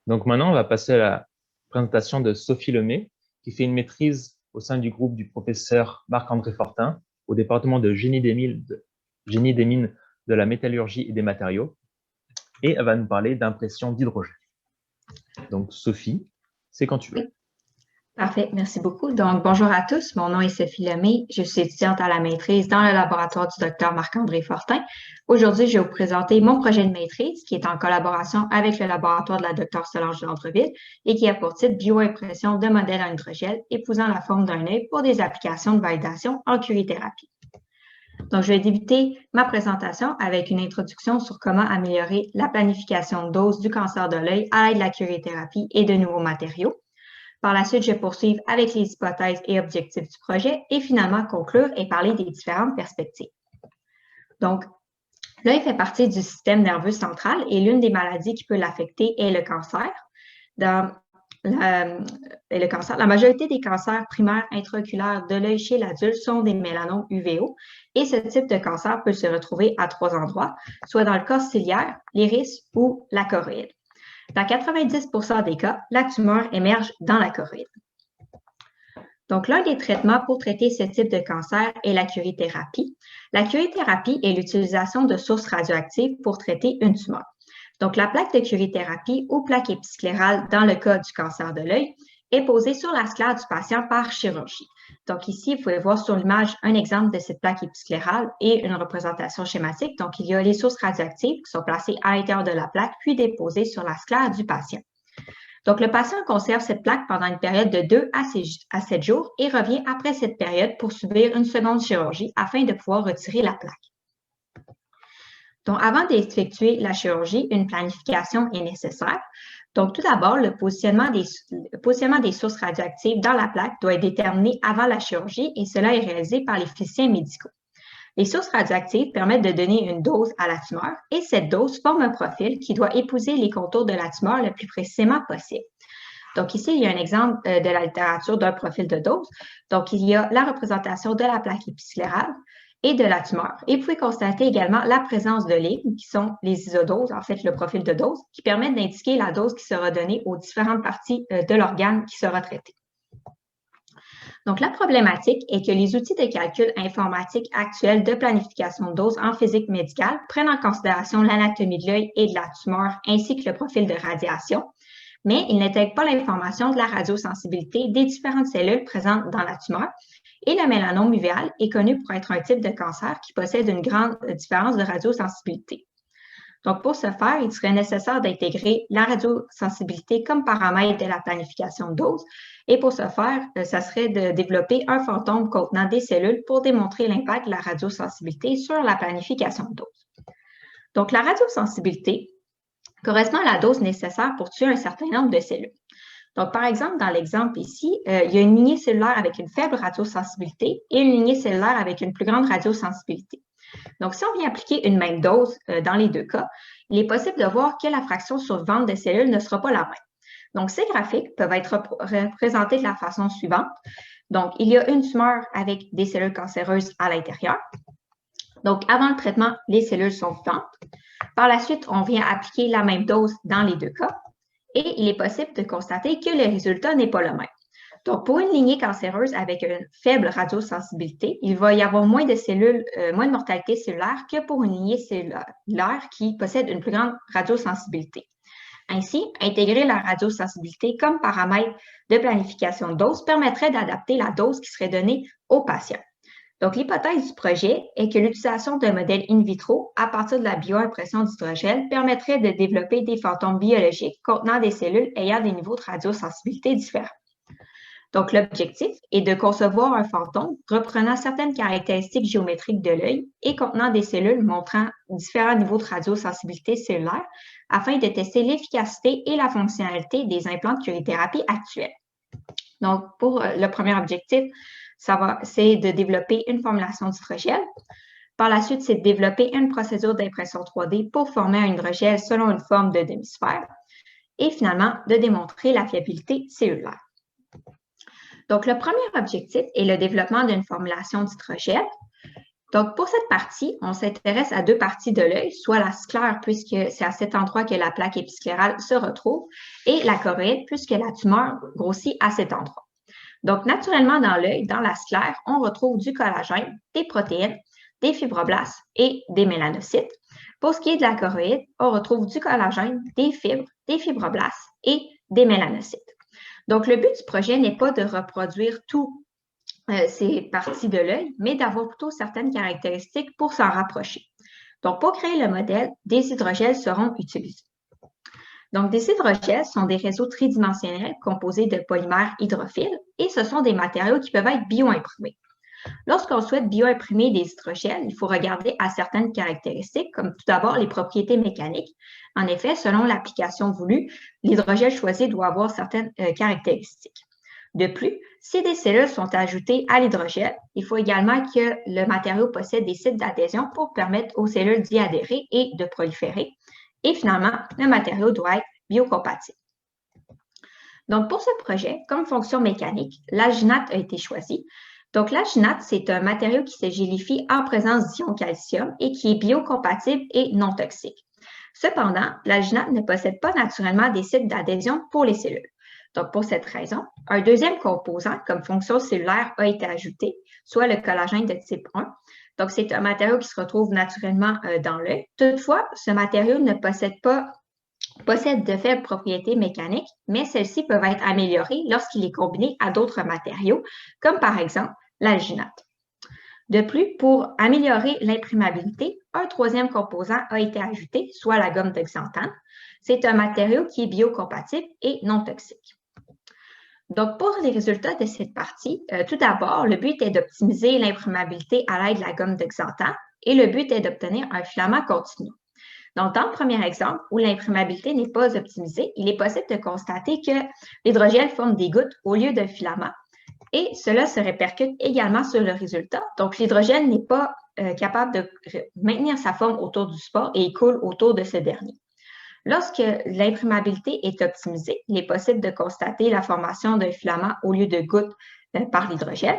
Donc maintenant, on va passer à la présentation de Sophie Lemay, qui fait une maîtrise au sein du groupe du professeur Marc-André Fortin au département de génie des mines de la métallurgie et des matériaux. Et elle va nous parler d'impression d'hydrogène. Donc Sophie, c'est quand tu veux. Oui, parfait. Merci beaucoup. Donc, bonjour à tous. Mon nom est Sophie Lemay. Je suis étudiante à la maîtrise dans le laboratoire du docteur Marc-André Fortin. Aujourd'hui, je vais vous présenter mon projet de maîtrise qui est en collaboration avec le laboratoire de la docteure Solange de Landreville et qui a pour titre Bioimpression de modèles en hydrogel épousant la forme d'un œil pour des applications de validation en curithérapie. Donc, je vais débuter ma présentation avec une introduction sur comment améliorer la planification de dose du cancer de l'œil à l'aide de la curithérapie et de nouveaux matériaux. Par la suite, je vais poursuivre avec les hypothèses et objectifs du projet et finalement conclure et parler des différentes perspectives. Donc, l'œil fait partie du système nerveux central et l'une des maladies qui peut l'affecter est le cancer. Dans la majorité des cancers primaires intraoculaires de l'œil chez l'adulte sont des mélanomes UVO et ce type de cancer peut se retrouver à 3 endroits, soit dans le corps ciliaire, l'iris ou la choroïde. Dans 90% des cas, la tumeur émerge dans la choroïde. Donc, l'un des traitements pour traiter ce type de cancer est la curithérapie. La curithérapie est l'utilisation de sources radioactives pour traiter une tumeur. Donc, la plaque de curithérapie ou plaque épisclérale dans le cas du cancer de l'œil est posée sur la sclère du patient par chirurgie. Donc, ici, vous pouvez voir sur l'image un exemple de cette plaque épisclérale et une représentation schématique. Donc, il y a les sources radioactives qui sont placées à l'intérieur de la plaque puis déposées sur la sclère du patient. Donc, le patient conserve cette plaque pendant une période de 2 à 7 jours et revient après cette période pour subir une seconde chirurgie afin de pouvoir retirer la plaque. Donc, avant d'effectuer la chirurgie, une planification est nécessaire. Donc, tout d'abord, le positionnement des sources radioactives dans la plaque doit être déterminé avant la chirurgie et cela est réalisé par les physiciens médicaux. Les sources radioactives permettent de donner une dose à la tumeur et cette dose forme un profil qui doit épouser les contours de la tumeur le plus précisément possible. Donc ici, il y a un exemple de la littérature d'un profil de dose. Donc, il y a la représentation de la plaque épisclérale et de la tumeur. Et vous pouvez constater également la présence de lignes qui sont les isodoses, en fait le profil de dose, qui permettent d'indiquer la dose qui sera donnée aux différentes parties de l'organe qui sera traité. Donc, la problématique est que les outils de calcul informatique actuels de planification de dose en physique médicale prennent en considération l'anatomie de l'œil et de la tumeur ainsi que le profil de radiation, mais ils n'intègrent pas l'information de la radiosensibilité des différentes cellules présentes dans la tumeur. Et le mélanome uvéal est connu pour être un type de cancer qui possède une grande différence de radiosensibilité. Donc, pour ce faire, il serait nécessaire d'intégrer la radiosensibilité comme paramètre de la planification de dose. Et pour ce faire, ça serait de développer un fantôme contenant des cellules pour démontrer l'impact de la radiosensibilité sur la planification de dose. Donc, la radiosensibilité correspond à la dose nécessaire pour tuer un certain nombre de cellules. Donc, par exemple, dans l'exemple ici, il y a une lignée cellulaire avec une faible radiosensibilité et une lignée cellulaire avec une plus grande radiosensibilité. Donc, si on vient appliquer une même dose dans les deux cas, il est possible de voir que la fraction survivante des cellules ne sera pas la même. Donc, ces graphiques peuvent être représentés de la façon suivante. Donc, il y a une tumeur avec des cellules cancéreuses à l'intérieur. Donc, avant le traitement, les cellules sont vivantes. Par la suite, on vient appliquer la même dose dans les deux cas et il est possible de constater que le résultat n'est pas le même. Donc, pour une lignée cancéreuse avec une faible radiosensibilité, il va y avoir moins de cellules, moins de mortalité cellulaire que pour une lignée cellulaire qui possède une plus grande radiosensibilité. Ainsi, intégrer la radiosensibilité comme paramètre de planification de dose permettrait d'adapter la dose qui serait donnée au patient. Donc, l'hypothèse du projet est que l'utilisation d'un modèle in vitro à partir de la bioimpression d'hydrogel permettrait de développer des fantômes biologiques contenant des cellules ayant des niveaux de radiosensibilité différents. Donc, l'objectif est de concevoir un fantôme reprenant certaines caractéristiques géométriques de l'œil et contenant des cellules montrant différents niveaux de radiosensibilité cellulaire afin de tester l'efficacité et la fonctionnalité des implants de curithérapie actuels. Donc, pour le premier objectif, c'est de développer une formulation d'hydrogel. Par la suite, c'est de développer une procédure d'impression 3D pour former un hydrogel selon une forme de demi-sphère et finalement de démontrer la fiabilité cellulaire. Donc, le premier objectif est le développement d'une formulation d'hydrogel Donc, pour cette partie, on s'intéresse à deux parties de l'œil, soit la sclère, puisque c'est à cet endroit que la plaque épisclérale se retrouve, et la choroïde, puisque la tumeur grossit à cet endroit. Donc, naturellement, dans l'œil, dans la sclère, on retrouve du collagène, des protéines, des fibroblastes et des mélanocytes. Pour ce qui est de la choroïde, on retrouve du collagène, des fibres, des fibroblastes et des mélanocytes. Donc, le but du projet n'est pas de reproduire tout ces parties de l'œil, mais d'avoir plutôt certaines caractéristiques pour s'en rapprocher. Donc, pour créer le modèle, des hydrogels seront utilisés. Donc, des hydrogels sont des réseaux tridimensionnels composés de polymères hydrophiles et ce sont des matériaux qui peuvent être bioimprimés. Lorsqu'on souhaite bioimprimer des hydrogels, il faut regarder à certaines caractéristiques, comme tout d'abord les propriétés mécaniques. En effet, selon l'application voulue, l'hydrogel choisi doit avoir certaines caractéristiques. De plus, si des cellules sont ajoutées à l'hydrogel, il faut également que le matériau possède des sites d'adhésion pour permettre aux cellules d'y adhérer et de proliférer. Et finalement, le matériau doit être biocompatible. Donc, pour ce projet, comme fonction mécanique, l'alginate a été choisi. Donc, l'alginate, c'est un matériau qui se gélifie en présence d'ion calcium et qui est biocompatible et non toxique. Cependant, l'alginate ne possède pas naturellement des sites d'adhésion pour les cellules. Donc, pour cette raison, un deuxième composant comme fonction cellulaire a été ajouté, soit le collagène de type 1. Donc, c'est un matériau qui se retrouve naturellement dans l'œil. Toutefois, ce matériau ne possède de faibles propriétés mécaniques, mais celles-ci peuvent être améliorées lorsqu'il est combiné à d'autres matériaux, comme par exemple l'alginate. De plus, pour améliorer l'imprimabilité, un troisième composant a été ajouté, soit la gomme de xanthane. C'est un matériau qui est biocompatible et non toxique. Donc, pour les résultats de cette partie, tout d'abord, le but est d'optimiser l'imprimabilité à l'aide de la gomme de xanthane et le but est d'obtenir un filament continu. Donc, dans le premier exemple, où l'imprimabilité n'est pas optimisée, il est possible de constater que l'hydrogel forme des gouttes au lieu de filaments et cela se répercute également sur le résultat. Donc, l'hydrogène n'est pas capable de maintenir sa forme autour du support et il coule autour de ce dernier. Lorsque l'imprimabilité est optimisée, il est possible de constater la formation d'un filament au lieu de gouttes par l'hydrogel.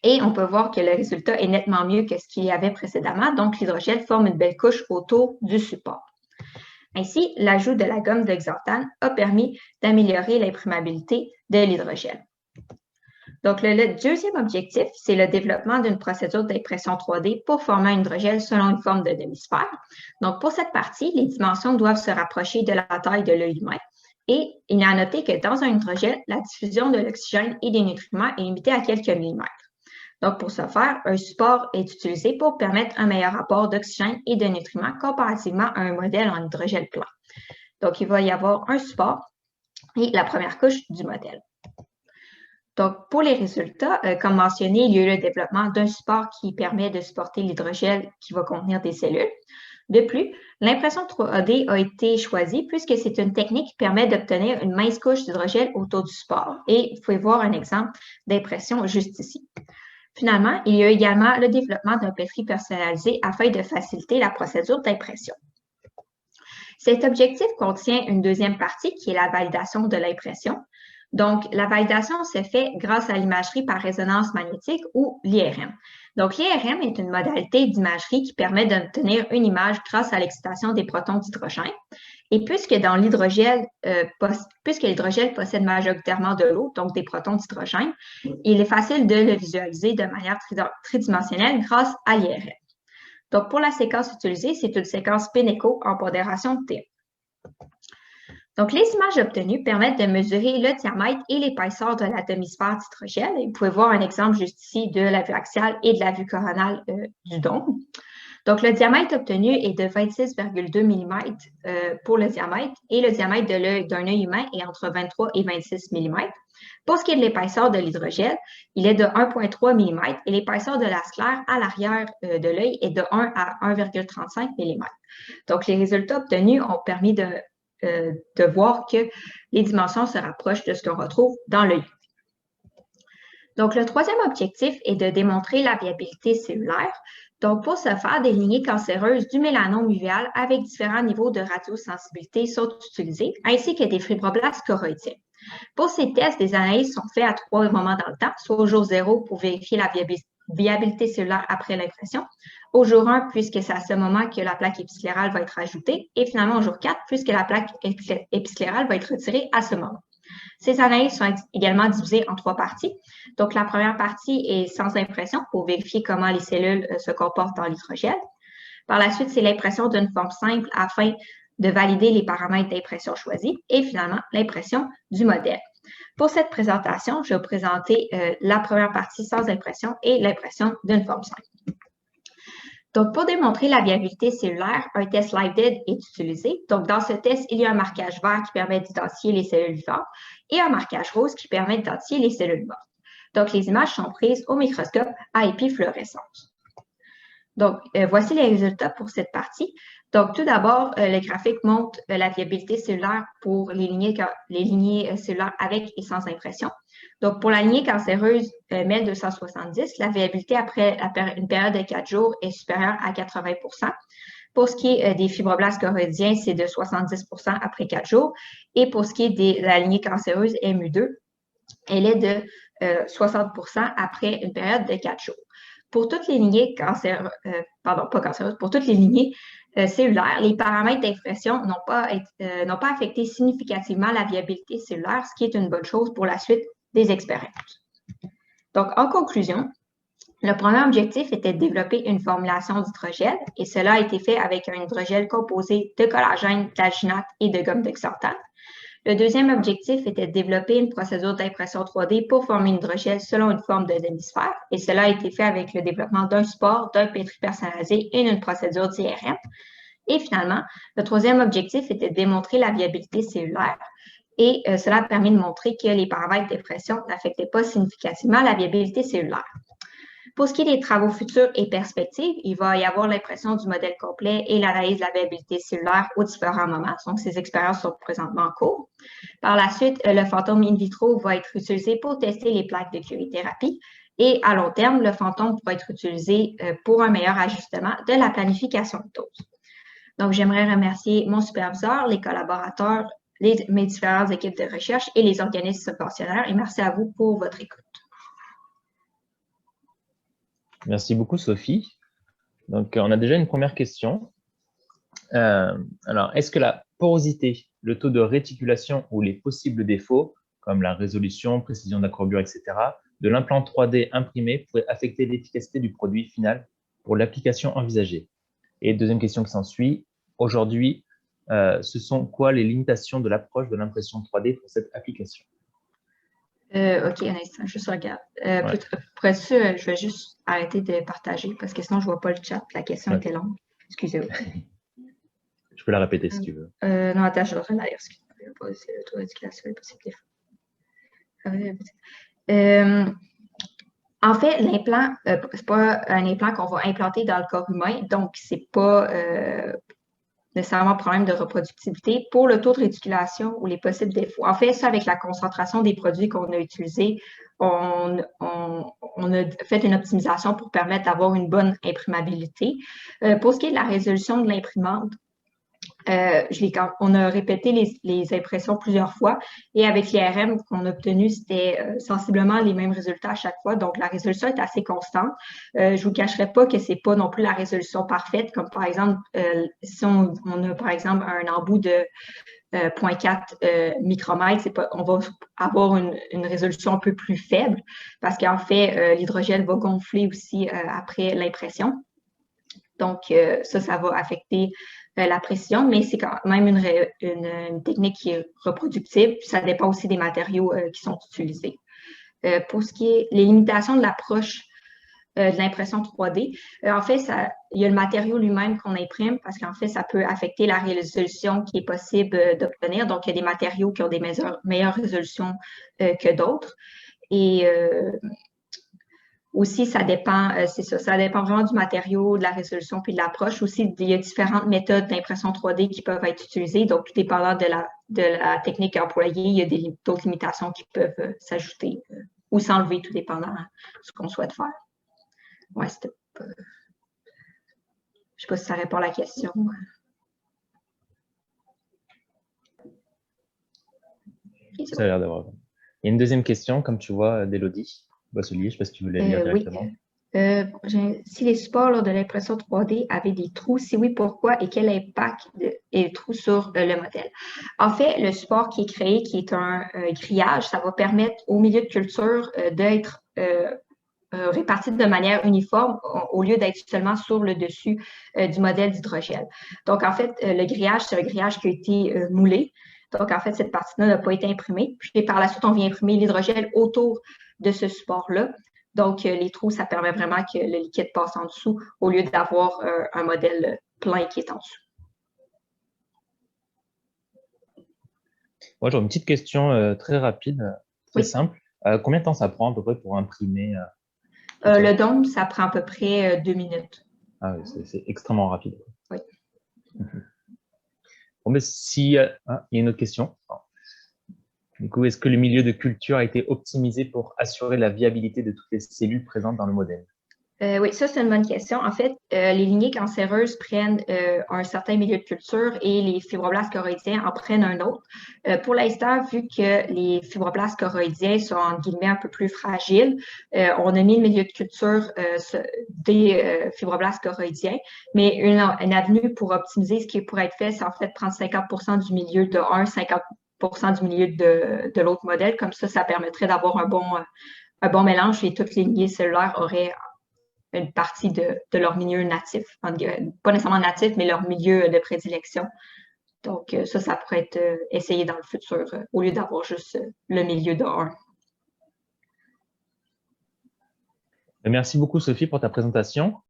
Et on peut voir que le résultat est nettement mieux que ce qu'il y avait précédemment. Donc, l'hydrogel forme une belle couche autour du support. Ainsi, l'ajout de la gomme de xanthane a permis d'améliorer l'imprimabilité de l'hydrogel. Donc, le deuxième objectif, c'est le développement d'une procédure d'impression 3D pour former un hydrogel selon une forme de demi-sphère. Donc, pour cette partie, les dimensions doivent se rapprocher de la taille de l'œil humain. Et il est à noter que dans un hydrogel, la diffusion de l'oxygène et des nutriments est limitée à quelques millimètres. Donc, pour ce faire, un support est utilisé pour permettre un meilleur apport d'oxygène et de nutriments comparativement à un modèle en hydrogel plat. Donc, il va y avoir un support et la première couche du modèle. Donc, pour les résultats, comme mentionné, il y a eu le développement d'un support qui permet de supporter l'hydrogel qui va contenir des cellules. De plus, l'impression 3D a été choisie puisque c'est une technique qui permet d'obtenir une mince couche d'hydrogel autour du support. Et vous pouvez voir un exemple d'impression juste ici. Finalement, il y a également le développement d'un pétri personnalisé afin de faciliter la procédure d'impression. Cet objectif contient une deuxième partie qui est la validation de l'impression. Donc, la validation se fait grâce à l'imagerie par résonance magnétique ou l'IRM. Donc, l'IRM est une modalité d'imagerie qui permet d'obtenir une image grâce à l'excitation des protons d'hydrogène. Et puisque l'hydrogel possède majoritairement de l'eau, donc des protons d'hydrogène, il est facile de le visualiser de manière tridimensionnelle grâce à l'IRM. Donc, pour la séquence utilisée, c'est une séquence PIN-ECHO en pondération de T1. Donc, les images obtenues permettent de mesurer le diamètre et l'épaisseur de la demi-sphère d'hydrogel. Vous pouvez voir un exemple juste ici de la vue axiale et de la vue coronale du dôme. Donc, le diamètre obtenu est de 26,2 mm pour le diamètre et le diamètre d'un œil humain est entre 23 et 26 mm. Pour ce qui est de l'épaisseur de l'hydrogel, il est de 1,3 mm et l'épaisseur de la sclère à l'arrière de l'œil est de 1 à 1,35 mm. Donc, les résultats obtenus ont permis de voir que les dimensions se rapprochent de ce qu'on retrouve dans l'œil. Donc, le troisième objectif est de démontrer la viabilité cellulaire. Donc, pour ce faire, des lignées cancéreuses du mélanome uvéal avec différents niveaux de radiosensibilité sont utilisées, ainsi que des fibroblastes choroïdiens. Pour ces tests, des analyses sont faites à 3 moments dans le temps, soit au jour 0 pour vérifier viabilité cellulaire après l'impression, au jour 1, puisque c'est à ce moment que la plaque épisclérale va être ajoutée, et finalement au jour 4, puisque la plaque épisclérale va être retirée à ce moment. Ces analyses sont également divisées en 3 parties. Donc, la première partie est sans impression pour vérifier comment les cellules se comportent dans l'hydrogel. Par la suite, c'est l'impression d'une forme simple afin de valider les paramètres d'impression choisis et finalement l'impression du modèle. Pour cette présentation, je vais vous présenter la première partie sans impression et l'impression d'une forme simple. Donc, pour démontrer la viabilité cellulaire, un test LiveDead est utilisé. Donc, dans ce test, il y a un marquage vert qui permet d'identifier les cellules vivantes et un marquage rose qui permet d'identifier les cellules mortes. Donc, les images sont prises au microscope à épifluorescence. Donc, voici les résultats pour cette partie. Donc, tout d'abord, le graphique montre la viabilité cellulaire pour les lignées cellulaires avec et sans impression. Donc, pour la lignée cancéreuse MEL 270, la viabilité après une période de 4 jours est supérieure à 80 %. Pour ce qui est des fibroblastes choroïdiens, c'est de 70 % après 4 jours. Et pour ce qui est de la lignée cancéreuse MU2, elle est de 60 % après une période de 4 jours. Pour toutes les lignées pour toutes les lignées cellulaires, les paramètres d'impression n'ont pas affecté significativement la viabilité cellulaire, ce qui est une bonne chose pour la suite des expériences. Donc, en conclusion, le premier objectif était de développer une formulation d'hydrogel et cela a été fait avec un hydrogel composé de collagène, d'alginate et de gomme d'oxantate. Le deuxième objectif était de développer une procédure d'impression 3D pour former une hydrogel selon une forme de demi-sphère et cela a été fait avec le développement d'un support, d'un pétri personnalisé et d'une procédure d'IRM. Et finalement, le troisième objectif était de démontrer la viabilité cellulaire et cela a permis de montrer que les paramètres d'impression n'affectaient pas significativement la viabilité cellulaire. Pour ce qui est des travaux futurs et perspectives, il va y avoir l'impression du modèle complet et l'analyse de la viabilité cellulaire aux différents moments. Donc, ces expériences sont présentement en cours. Par la suite, le fantôme in vitro va être utilisé pour tester les plaques de curie-thérapie. Et à long terme, le fantôme pourra être utilisé pour un meilleur ajustement de la planification de dose. Donc, j'aimerais remercier mon superviseur, les collaborateurs, mes différentes équipes de recherche et les organismes subventionnaires. Et merci à vous pour votre écoute. Merci beaucoup, Sophie. Donc, on a déjà une première question. Alors, est-ce que la porosité, le taux de réticulation ou les possibles défauts, comme la résolution, précision de la courbure, etc., de l'implant 3D imprimé pourraient affecter l'efficacité du produit final pour l'application envisagée? Et deuxième question qui s'ensuit, aujourd'hui, ce sont quoi les limitations de l'approche de l'impression 3D pour cette application? OK, un instant, juste regarde. Pour être sûr, je vais juste arrêter de partager parce que sinon, je ne vois pas le chat. La question était longue. Excusez-moi. Je peux la répéter si tu veux. Non, attends, je suis en train de la lire. C'est le taux d'éducation possible en fait, l'implant, c'est pas un implant qu'on va implanter dans le corps humain, donc c'est pas nécessairement problème de reproductibilité. Pour le taux de réticulation ou les possibles défauts, en fait, ça, avec la concentration des produits qu'on a utilisés, on a fait une optimisation pour permettre d'avoir une bonne imprimabilité. Pour ce qui est de la résolution de l'imprimante, on a répété les impressions plusieurs fois et avec l'IRM qu'on a obtenu, c'était sensiblement les mêmes résultats à chaque fois. Donc, la résolution est assez constante. Je ne vous cacherai pas que ce n'est pas non plus la résolution parfaite, comme par exemple, si on a par exemple un embout de 0,4 micromètres, on va avoir une résolution un peu plus faible parce qu'en fait, l'hydrogel va gonfler aussi après l'impression. Donc, ça va affecter la précision, mais c'est quand même une technique qui est reproductible. Puis ça dépend aussi des matériaux qui sont utilisés. Pour ce qui est les limitations de l'approche de l'impression 3D, en fait, il y a le matériau lui-même qu'on imprime parce qu'en fait, ça peut affecter la résolution qui est possible d'obtenir. Donc, il y a des matériaux qui ont des meilleures résolutions que d'autres. Et aussi, ça dépend, c'est ça, ça dépend vraiment du matériau, de la résolution puis de l'approche. Aussi, il y a différentes méthodes d'impression 3D qui peuvent être utilisées. Donc, tout dépendant de la technique employée, il y a d'autres limitations qui peuvent s'ajouter ou s'enlever, tout dépendant de ce qu'on souhaite faire. Ouais, c'était pas... Je ne sais pas si ça répond à la question. Okay, ça a l'air d'avoir. Il y a une deuxième question, comme tu vois, d'Élodie Boisselier. Je ne sais pas si tu veux la lire directement. Si les supports lors de l'impression 3D avaient des trous, si oui, pourquoi et quel impact et trous sur le modèle? En fait, le support qui est créé, qui est un grillage, ça va permettre au milieu de culture d'être répartis de manière uniforme au lieu d'être seulement sur le dessus du modèle d'hydrogel. Donc, en fait, le grillage, c'est un grillage qui a été moulé. Donc, en fait, cette partie-là n'a pas été imprimée. Puis, par la suite, on vient imprimer l'hydrogel autour de ce support-là. Donc, les trous, ça permet vraiment que le liquide passe en dessous au lieu d'avoir un modèle plein qui est en dessous. Moi, j'aurais une petite question très rapide, très simple. Combien de temps ça prend à peu près pour imprimer le dôme, ça prend à peu près 2 minutes. Ah oui, c'est extrêmement rapide. Oui. Bon, mais il y a une autre question. Du coup, est-ce que le milieu de culture a été optimisé pour assurer la viabilité de toutes les cellules présentes dans le modèle? Oui, ça, c'est une bonne question. En fait, les lignées cancéreuses prennent un certain milieu de culture et les fibroblastes choroïdiens en prennent un autre. Pour l'instant, vu que les fibroblastes choroïdiens sont, entre guillemets, un peu plus fragiles, on a mis le milieu de culture des fibroblastes choroïdiens, mais une avenue pour optimiser ce qui pourrait être fait, c'est en fait prendre 50% du milieu de un, 50% du milieu de l'autre modèle. Comme ça permettrait d'avoir un bon mélange et toutes les lignées cellulaires auraient une partie de leur milieu natif. Pas nécessairement natif, mais leur milieu de prédilection. Donc, ça pourrait être essayé dans le futur au lieu d'avoir juste le milieu de 1. Merci beaucoup, Sophie, pour ta présentation.